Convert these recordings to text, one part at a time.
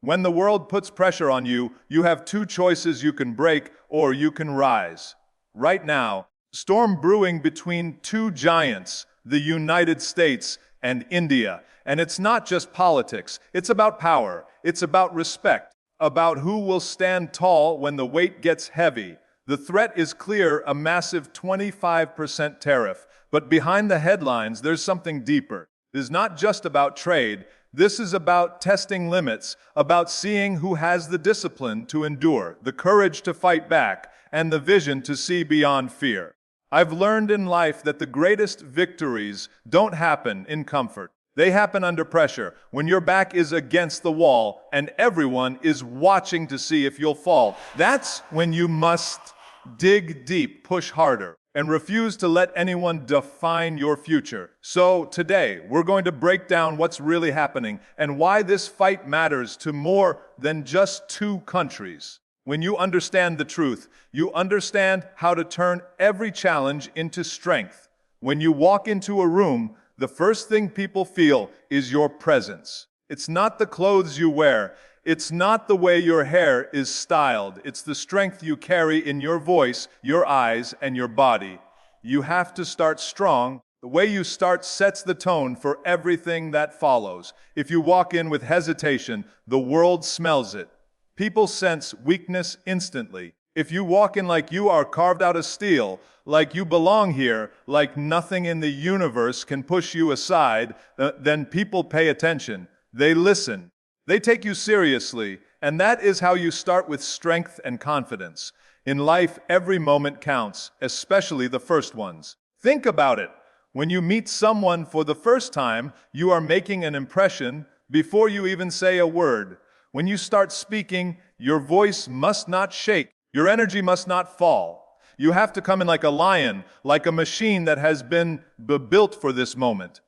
When the world puts pressure on you, you have two choices: you can break or you can rise. Right now, storm brewing between two giants, the United States and India. And it's not just politics. It's about power. It's about respect, about who will stand tall when the weight gets heavy. The threat is clear, a massive 25% tariff. But behind the headlines, there's something deeper. It is not just about trade. This is about testing limits, about seeing who has the discipline to endure, the courage to fight back, and the vision to see beyond fear. I've learned in life that the greatest victories don't happen in comfort. They happen under pressure, when your back is against the wall and everyone is watching to see if you'll fall. That's when you must dig deep, push harder, and refuse to let anyone define your future. So today, we're going to break down what's really happening and why this fight matters to more than just two countries. When you understand the truth, you understand how to turn every challenge into strength. When you walk into a room, the first thing people feel is your presence. It's not the clothes you wear. It's not the way your hair is styled. It's the strength you carry in your voice, your eyes, and your body. You have to start strong. The way you start sets the tone for everything that follows. If you walk in with hesitation, the world smells it. People sense weakness instantly. If you walk in like you are carved out of steel, like you belong here, like nothing in the universe can push you aside, then people pay attention. They listen. They take you seriously, and that is how you start with strength and confidence. In life, every moment counts, especially the first ones. Think about it. When you meet someone for the first time, you are making an impression before you even say a word. When you start speaking, your voice must not shake. Your energy must not fall. You have to come in like a lion, like a machine that has been built for this moment.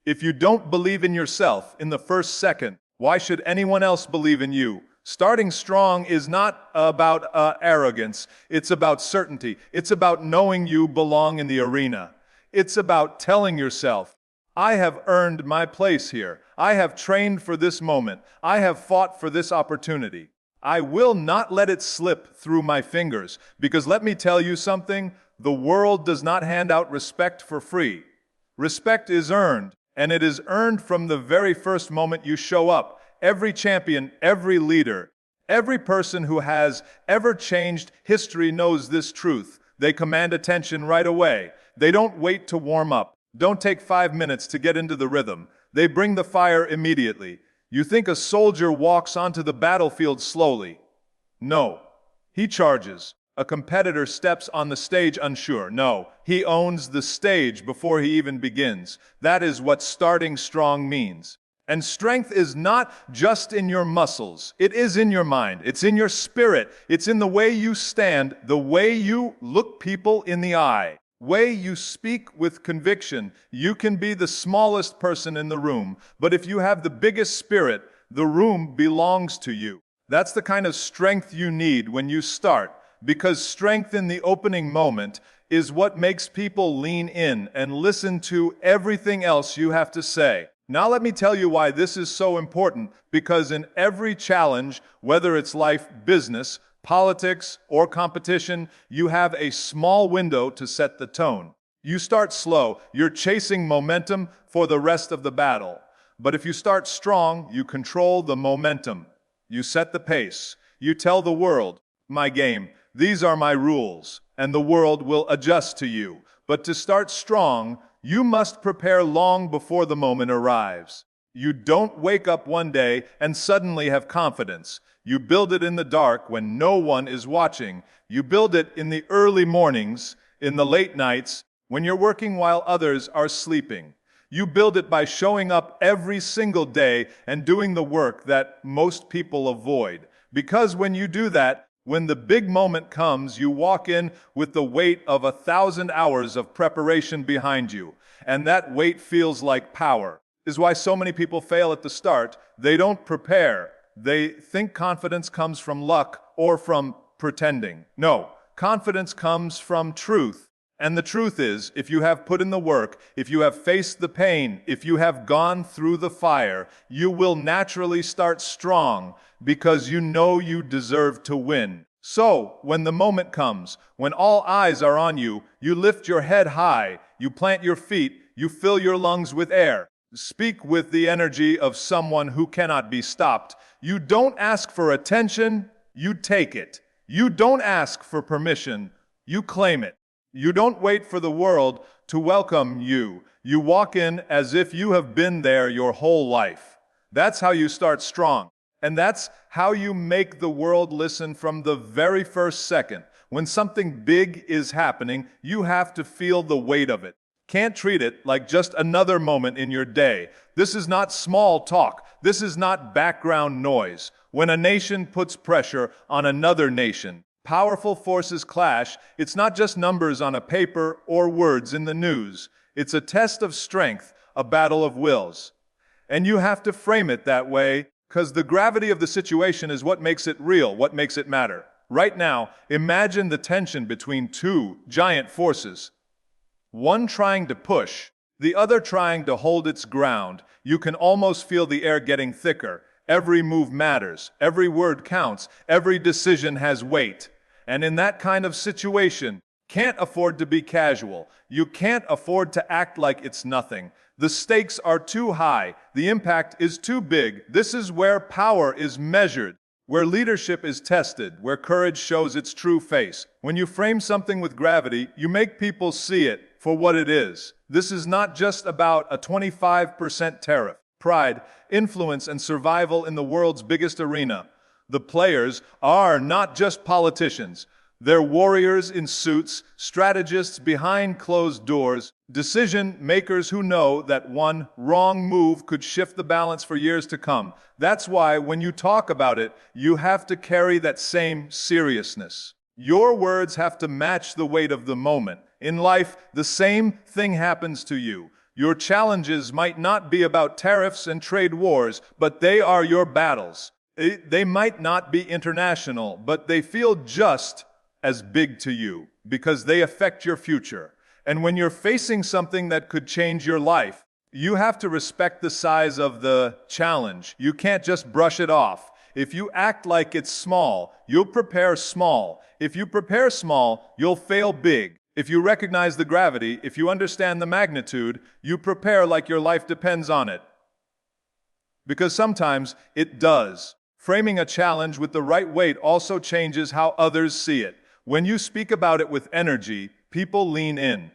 If you don't believe in yourself in the first second, why should anyone else believe in you? Starting strong is not about arrogance. It's about certainty. It's about knowing you belong in the arena. It's about telling yourself, I have earned my place here. I have trained for this moment. I have fought for this opportunity. I will not let it slip through my fingers, because let me tell you something, the world does not hand out respect for free. Respect is earned, and it is earned from the very first moment you show up. Every champion, every leader, every person who has ever changed history knows this truth. They command attention right away. They don't wait to warm up. Don't take 5 minutes to get into the rhythm. They bring the fire immediately. You think a soldier walks onto the battlefield slowly? No. He charges. A competitor steps on the stage unsure. No. He owns the stage before he even begins. That is what starting strong means. And strength is not just in your muscles. It is in your mind. It's in your spirit. It's in the way you stand, the way you look people in the eye. Way you speak with conviction. You can be the smallest person in the room, but if you have the biggest spirit, the room belongs to you. That's the kind of strength you need when you start, because strength in the opening moment is what makes people lean in and listen to everything else you have to say. Now let me tell you why this is so important, because in every challenge, whether it's life, business, politics, or competition, you have a small window to set the tone. You start slow, you're chasing momentum for the rest of the battle. But if you start strong, you control the momentum. You set the pace. You tell the world, my game, these are my rules, and the world will adjust to you. But to start strong, you must prepare long before the moment arrives. You don't wake up one day and suddenly have confidence. You build it in the dark when no one is watching. You build it in the early mornings, in the late nights, when you're working while others are sleeping. You build it by showing up every single day and doing the work that most people avoid. Because when you do that, when the big moment comes, you walk in with the weight of 1,000 hours of preparation behind you. And that weight feels like power. This is why so many people fail at the start. They don't prepare. They think confidence comes from luck or from pretending. No, confidence comes from truth. And the truth is, if you have put in the work, if you have faced the pain, if you have gone through the fire, you will naturally start strong because you know you deserve to win. So, when the moment comes, when all eyes are on you, you lift your head high, you plant your feet, you fill your lungs with air. Speak with the energy of someone who cannot be stopped. You don't ask for attention, you take it. You don't ask for permission, you claim it. You don't wait for the world to welcome you. You walk in as if you have been there your whole life. That's how you start strong. And that's how you make the world listen from the very first second. When something big is happening, you have to feel the weight of it. Can't treat it like just another moment in your day. This is not small talk. This is not background noise. When a nation puts pressure on another nation, powerful forces clash. It's not just numbers on a paper or words in the news. It's a test of strength, a battle of wills. And you have to frame it that way, because the gravity of the situation is what makes it real, what makes it matter. Right now, imagine the tension between two giant forces. One trying to push, the other trying to hold its ground. You can almost feel the air getting thicker. Every move matters. Every word counts. Every decision has weight. And in that kind of situation, can't afford to be casual. You can't afford to act like it's nothing. The stakes are too high. The impact is too big. This is where power is measured, where leadership is tested, where courage shows its true face. When you frame something with gravity, you make people see it for what it is. This is not just about a 25% tariff. Pride, influence, and survival in the world's biggest arena. The players are not just politicians. They're warriors in suits, strategists behind closed doors, decision makers who know that one wrong move could shift the balance for years to come. That's why when you talk about it, you have to carry that same seriousness. Your words have to match the weight of the moment. In life, the same thing happens to you. Your challenges might not be about tariffs and trade wars, but they are your battles. They might not be international, but they feel just as big to you because they affect your future. And when you're facing something that could change your life, you have to respect the size of the challenge. You can't just brush it off. If you act like it's small, you'll prepare small. If you prepare small, you'll fail big. If you recognize the gravity, if you understand the magnitude, you prepare like your life depends on it. Because sometimes it does. Framing a challenge with the right weight also changes how others see it. When you speak about it with energy, people lean in.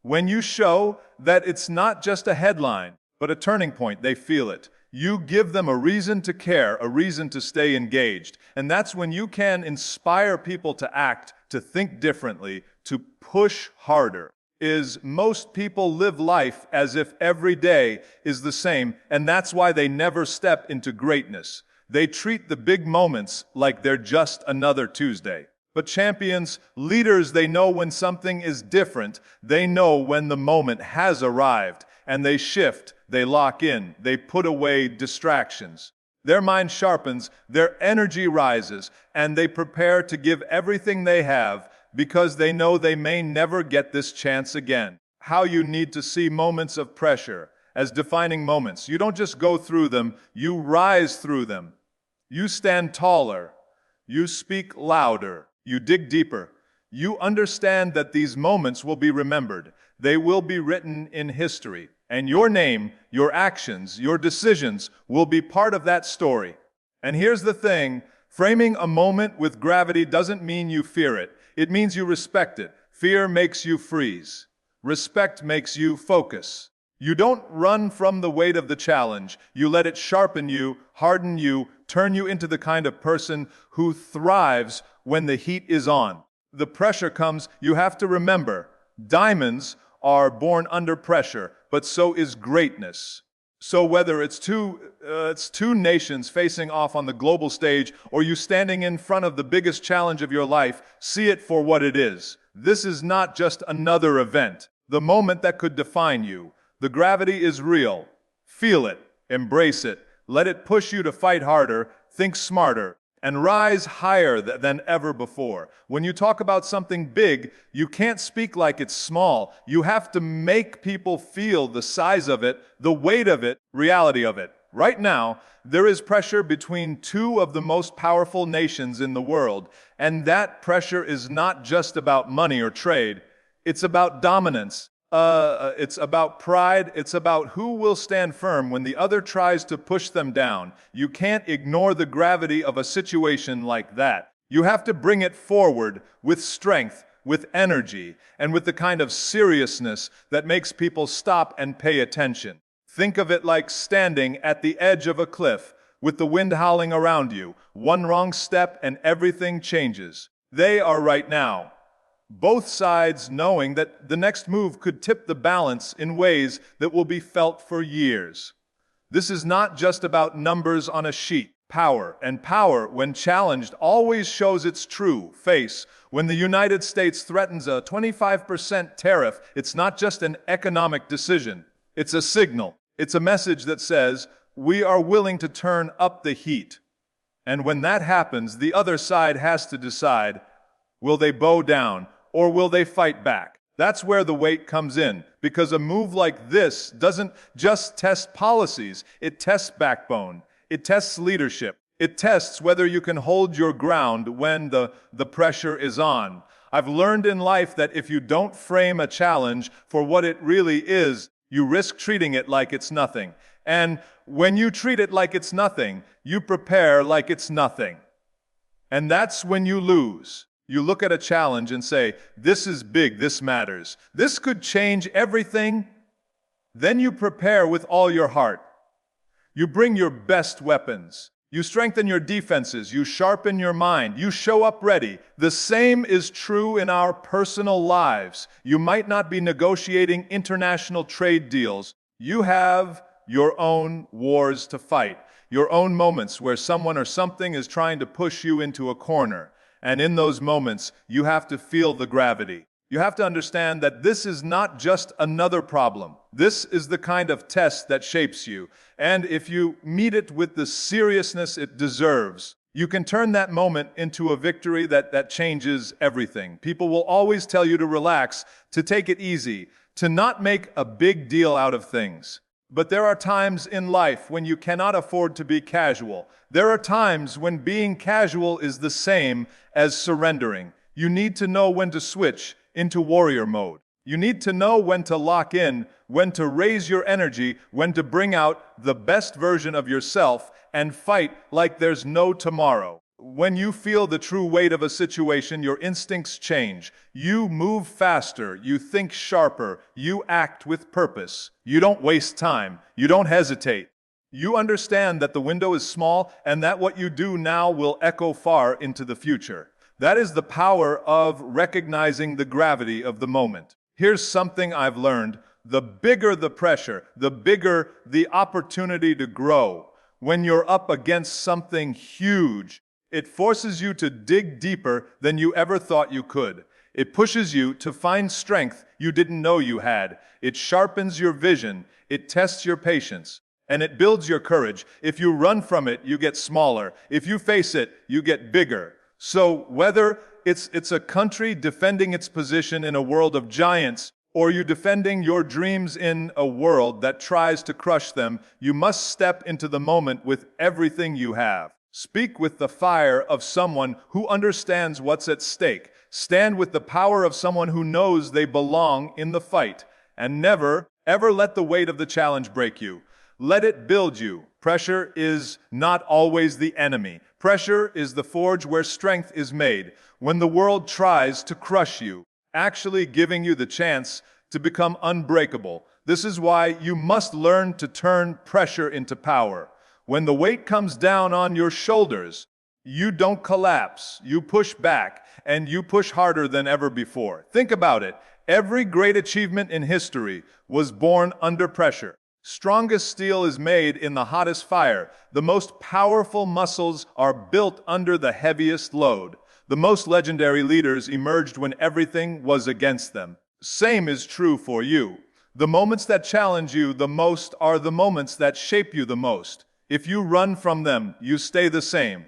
When you show that it's not just a headline, but a turning point, they feel it. You give them a reason to care, a reason to stay engaged. And that's when you can inspire people to act, to think differently, to push harder. Most people live life as if every day is the same, and that's why they never step into greatness. They treat the big moments like they're just another Tuesday. But champions, leaders, they know when something is different. They know when the moment has arrived, and they shift, they lock in, they put away distractions. Their mind sharpens, their energy rises, and they prepare to give everything they have because they know they may never get this chance again. How you need to see moments of pressure as defining moments. You don't just go through them, you rise through them. You stand taller, you speak louder, you dig deeper. You understand that these moments will be remembered. They will be written in history. And your name, your actions, your decisions will be part of that story. And here's the thing, framing a moment with gravity doesn't mean you fear it. It means you respect it. Fear makes you freeze. Respect makes you focus. You don't run from the weight of the challenge. You let it sharpen you, harden you, turn you into the kind of person who thrives when the heat is on. The pressure comes, you have to remember, diamonds are born under pressure, but so is greatness. So whether it's two nations facing off on the global stage or you standing in front of the biggest challenge of your life, see it for what it is. This is not just another event, the moment that could define you. The gravity is real. Feel it, embrace it, let it push you to fight harder, think smarter, and rise higher than ever before. When you talk about something big, you can't speak like it's small. You have to make people feel the size of it, the weight of it, reality of it. Right now, there is pressure between two of the most powerful nations in the world, and that pressure is not just about money or trade. It's about dominance. It's about pride. It's about who will stand firm when the other tries to push them down. You can't ignore the gravity of a situation like that. You have to bring it forward with strength, with energy, and with the kind of seriousness that makes people stop and pay attention. Think of it like standing at the edge of a cliff with the wind howling around you. One wrong step and everything changes. They are right now. Both sides knowing that the next move could tip the balance in ways that will be felt for years. This is not just about numbers on a sheet. Power, when challenged, always shows its true face. When the United States threatens a 25% tariff, it's not just an economic decision. It's a signal. It's a message that says, we are willing to turn up the heat. And when that happens, the other side has to decide, will they bow down or will they fight back? That's where the weight comes in, because a move like this doesn't just test policies, it tests backbone, it tests leadership, it tests whether you can hold your ground when the pressure is on. I've learned in life that if you don't frame a challenge for what it really is, you risk treating it like it's nothing. And when you treat it like it's nothing, you prepare like it's nothing. And that's when you lose. You look at a challenge and say, this is big, this matters. This could change everything. Then you prepare with all your heart. You bring your best weapons. You strengthen your defenses. You sharpen your mind. You show up ready. The same is true in our personal lives. You might not be negotiating international trade deals. You have your own wars to fight, your own moments where someone or something is trying to push you into a corner. And in those moments, you have to feel the gravity. You have to understand that this is not just another problem. This is the kind of test that shapes you. And if you meet it with the seriousness it deserves, you can turn that moment into a victory that changes everything. People will always tell you to relax, to take it easy, to not make a big deal out of things. But there are times in life when you cannot afford to be casual. There are times when being casual is the same as surrendering. You need to know when to switch into warrior mode. You need to know when to lock in, when to raise your energy, when to bring out the best version of yourself and fight like there's no tomorrow. When you feel the true weight of a situation, your instincts change. You move faster, you think sharper, you act with purpose. You don't waste time, you don't hesitate. You understand that the window is small and that what you do now will echo far into the future. That is the power of recognizing the gravity of the moment. Here's something I've learned. The bigger the pressure, the bigger the opportunity to grow. When you're up against something huge, it forces you to dig deeper than you ever thought you could. It pushes you to find strength you didn't know you had. It sharpens your vision. It tests your patience. And it builds your courage. If you run from it, you get smaller. If you face it, you get bigger. So whether it's a country defending its position in a world of giants, or you defending your dreams in a world that tries to crush them, you must step into the moment with everything you have. Speak with the fire of someone who understands what's at stake. Stand with the power of someone who knows they belong in the fight. And never, ever let the weight of the challenge break you. Let it build you. Pressure is not always the enemy. Pressure is the forge where strength is made. When the world tries to crush you, actually giving you the chance to become unbreakable. This is why you must learn to turn pressure into power. When the weight comes down on your shoulders, you don't collapse. You push back, and you push harder than ever before. Think about it. Every great achievement in history was born under pressure. Strongest steel is made in the hottest fire. The most powerful muscles are built under the heaviest load. The most legendary leaders emerged when everything was against them. Same is true for you. The moments that challenge you the most are the moments that shape you the most. If you run from them, you stay the same.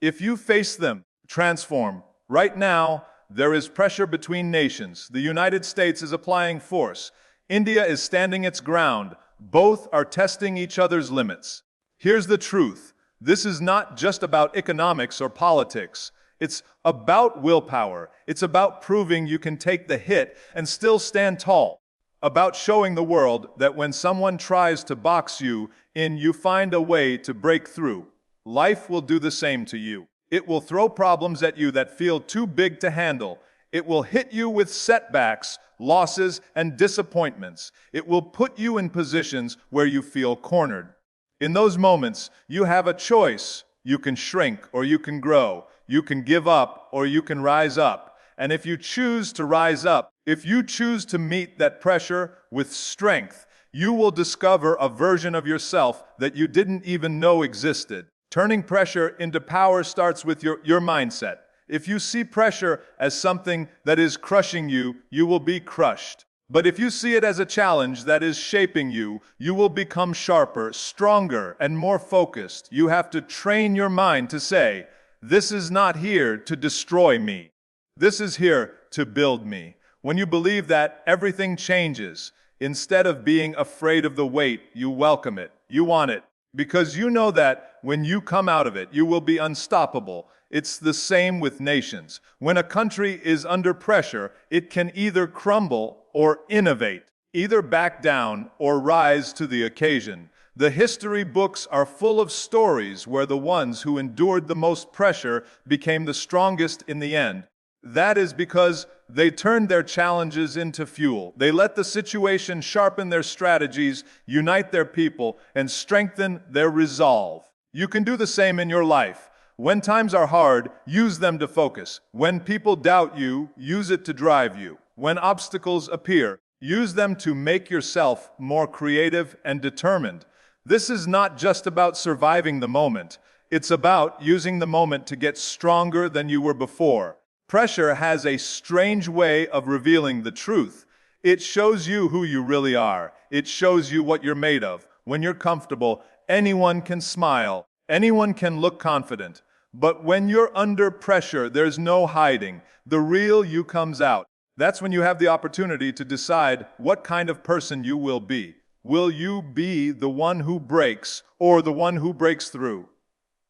If you face them, transform. Right now, there is pressure between nations. The United States is applying force. India is standing its ground. Both are testing each other's limits. Here's the truth. This is not just about economics or politics. It's about willpower. It's about proving you can take the hit and still stand tall. About showing the world that when someone tries to box you in, you find a way to break through. Life will do the same to you. It will throw problems at you that feel too big to handle. It will hit you with setbacks, losses, and disappointments. It will put you in positions where you feel cornered. In those moments, you have a choice. You can shrink or you can grow. You can give up or you can rise up. And if you choose to rise up, if you choose to meet that pressure with strength, you will discover a version of yourself that you didn't even know existed. Turning pressure into power starts with your mindset. If you see pressure as something that is crushing you, you will be crushed. But if you see it as a challenge that is shaping you, you will become sharper, stronger, and more focused. You have to train your mind to say, "This is not here to destroy me. This is here to build me." When you believe that, everything changes. Instead of being afraid of the weight, you welcome it. You want it. Because you know that when you come out of it, you will be unstoppable. It's the same with nations. When a country is under pressure, it can either crumble or innovate, either back down or rise to the occasion. The history books are full of stories where the ones who endured the most pressure became the strongest in the end. That is because they turned their challenges into fuel. They let the situation sharpen their strategies, unite their people, and strengthen their resolve. You can do the same in your life. When times are hard, use them to focus. When people doubt you, use it to drive you. When obstacles appear, use them to make yourself more creative and determined. This is not just about surviving the moment. It's about using the moment to get stronger than you were before. Pressure has a strange way of revealing the truth. It shows you who you really are. It shows you what you're made of. When you're comfortable, anyone can smile. Anyone can look confident. But when you're under pressure, there's no hiding. The real you comes out. That's when you have the opportunity to decide what kind of person you will be. Will you be the one who breaks or the one who breaks through?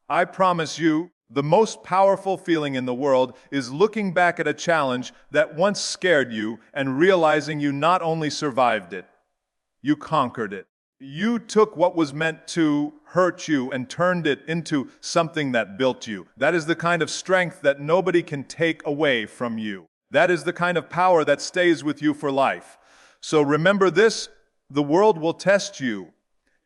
I promise you, the most powerful feeling in the world is looking back at a challenge that once scared you and realizing you not only survived it, you conquered it. You took what was meant to hurt you and turned it into something that built you. That is the kind of strength that nobody can take away from you. That is the kind of power that stays with you for life. So remember this, the world will test you.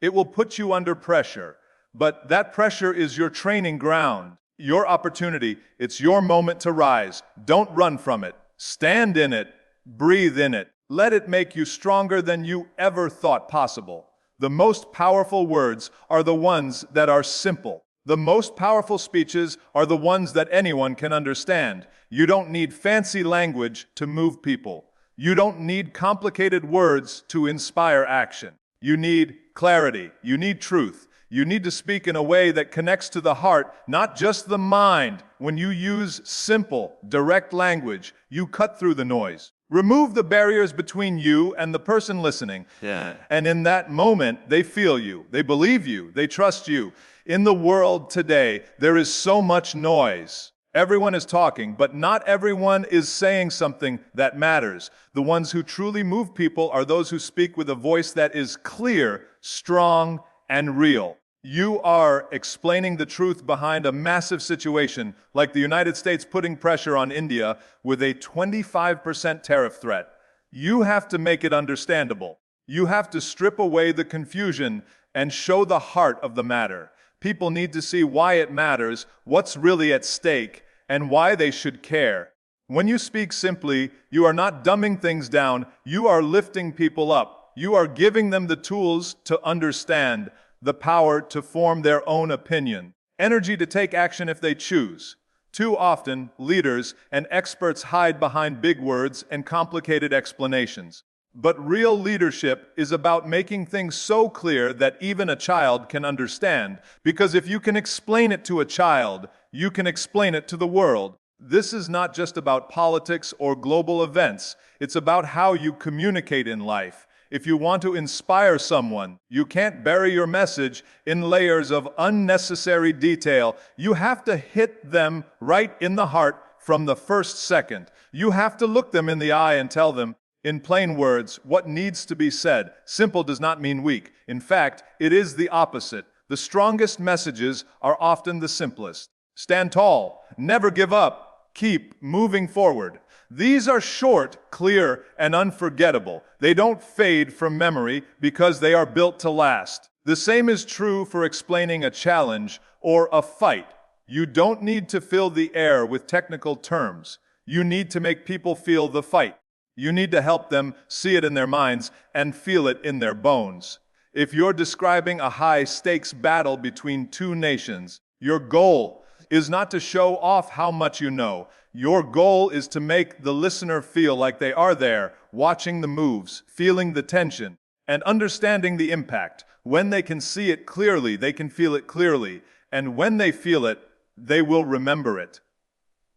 It will put you under pressure. But that pressure is your training ground. Your opportunity, it's your moment to rise. Don't run from it. Stand in it. Breathe in it. Let it make you stronger than you ever thought possible. The most powerful words are the ones that are simple. The most powerful speeches are the ones that anyone can understand. You don't need fancy language to move people. You don't need complicated words to inspire action. You need clarity. You need truth. You need to speak in a way that connects to the heart, not just the mind. When you use simple, direct language, you cut through the noise. Remove the barriers between you and the person listening. Yeah. And in that moment, they feel you, they believe you, they trust you. In the world today, there is so much noise. Everyone is talking, but not everyone is saying something that matters. The ones who truly move people are those who speak with a voice that is clear, strong, and real. You are explaining the truth behind a massive situation, like the United States putting pressure on India with a 25% tariff threat. You have to make it understandable. You have to strip away the confusion and show the heart of the matter. People need to see why it matters, what's really at stake, and why they should care. When you speak simply, you are not dumbing things down, you are lifting people up. You are giving them the tools to understand, the power to form their own opinion, energy to take action if they choose. Too often, leaders and experts hide behind big words and complicated explanations. But real leadership is about making things so clear that even a child can understand, because if you can explain it to a child, you can explain it to the world. This is not just about politics or global events. It's about how you communicate in life. If you want to inspire someone, you can't bury your message in layers of unnecessary detail. You have to hit them right in the heart from the first second. You have to look them in the eye and tell them, in plain words, what needs to be said. Simple does not mean weak. In fact, it is the opposite. The strongest messages are often the simplest. Stand tall. Never give up. Keep moving forward. These are short, clear, and unforgettable. They don't fade from memory because they are built to last. The same is true for explaining a challenge or a fight. You don't need to fill the air with technical terms. You need to make people feel the fight. You need to help them see it in their minds and feel it in their bones. If you're describing a high-stakes battle between two nations, your goal is not to show off how much you know. Your goal is to make the listener feel like they are there, watching the moves, feeling the tension, and understanding the impact. When they can see it clearly, they can feel it clearly. And when they feel it, they will remember it.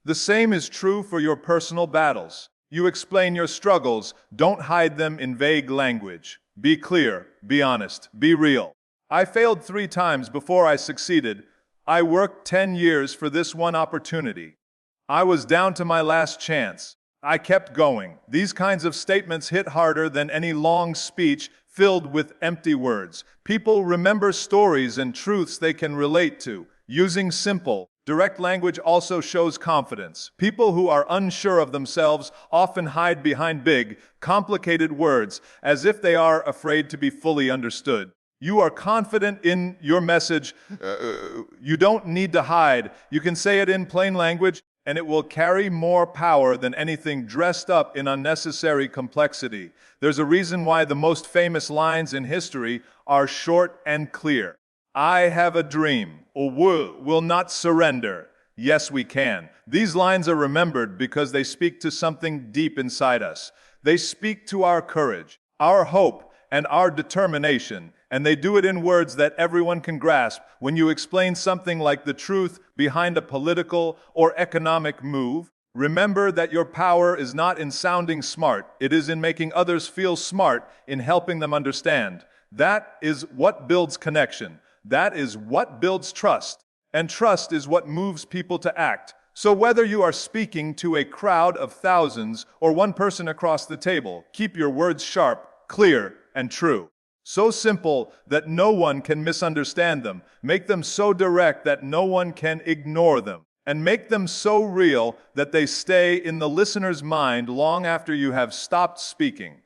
The same is true for your personal battles. You explain your struggles, don't hide them in vague language. Be clear, be honest, be real. I failed 3 times before I succeeded. I worked 10 years for this one opportunity. I was down to my last chance. I kept going. These kinds of statements hit harder than any long speech filled with empty words. People remember stories and truths they can relate to. Using simple, direct language also shows confidence. People who are unsure of themselves often hide behind big, complicated words, as if they are afraid to be fully understood. You are confident in your message. You don't need to hide. You can say it in plain language, and it will carry more power than anything dressed up in unnecessary complexity. There's a reason why the most famous lines in history are short and clear. I have a dream, or will not surrender. Yes, we can. These lines are remembered because they speak to something deep inside us. They speak to our courage, our hope, and our determination, and they do it in words that everyone can grasp. When you explain something like the truth behind a political or economic move, remember that your power is not in sounding smart. It is in making others feel smart, in helping them understand. That is what builds connection. That is what builds trust. And trust is what moves people to act. So whether you are speaking to a crowd of thousands or one person across the table, keep your words sharp, clear, and true. So simple that no one can misunderstand them. Make them so direct that no one can ignore them. And make them so real that they stay in the listener's mind long after you have stopped speaking.